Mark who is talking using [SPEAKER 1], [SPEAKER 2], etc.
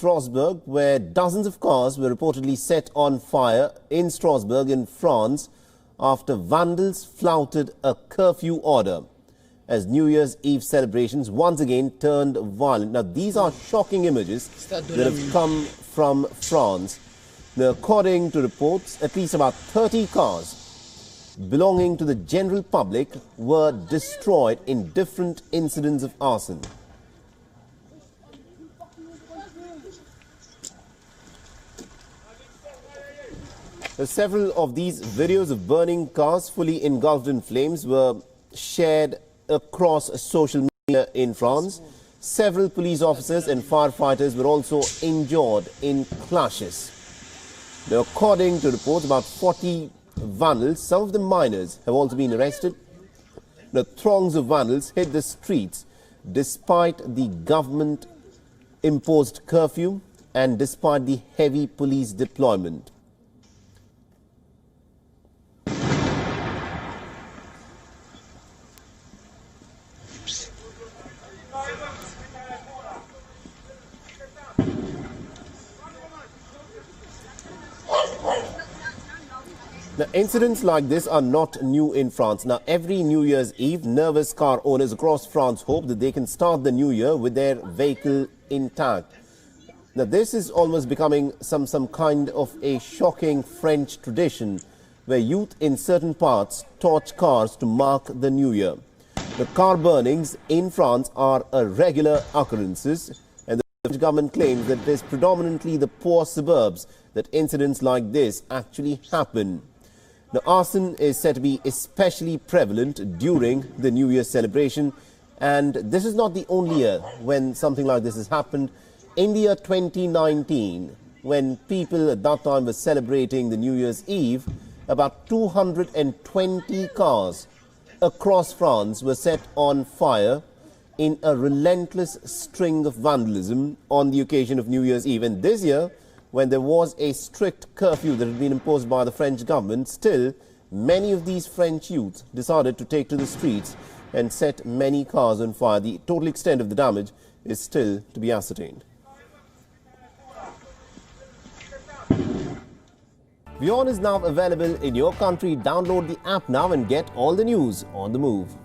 [SPEAKER 1] Strasbourg, where dozens of cars were reportedly set on fire in Strasbourg in France after vandals flouted a curfew order as New Year's Eve celebrations once again turned violent. Now, these are shocking images that have come from France. Now, according to reports, at least about 30 cars belonging to the general public were destroyed in different incidents of arson. Several of these videos of burning cars fully engulfed in flames were shared across social media in France. Several police officers and firefighters were also injured in clashes. Now, according to reports, about 40 vandals, some of them minors, have also been arrested. The throngs of vandals hit the streets despite the government-imposed curfew and despite the heavy police deployment. Now, incidents like this are not new in France. Now, every New Year's Eve, nervous car owners across France hope that they can start the new year with their vehicle intact. Now, this is almost becoming some kind of a shocking French tradition where youth in certain parts torch cars to mark the new year. The car burnings in France are a regular occurrences, and the French government claims that it is predominantly the poor suburbs that incidents like this actually happen. Now, arson is said to be especially prevalent during the New Year celebration, and this is not the only year when something like this has happened. In the year 2019, when people at that time were celebrating the New Year's Eve, about 220 cars across France were set on fire in a relentless string of vandalism on the occasion of New Year's Eve. And this year, when there was a strict curfew that had been imposed by the French government, still many of these French youths decided to take to the streets and set many cars on fire. The total extent of the damage is still to be ascertained. WION is now available in your country. Download the app now and get all the news on the move.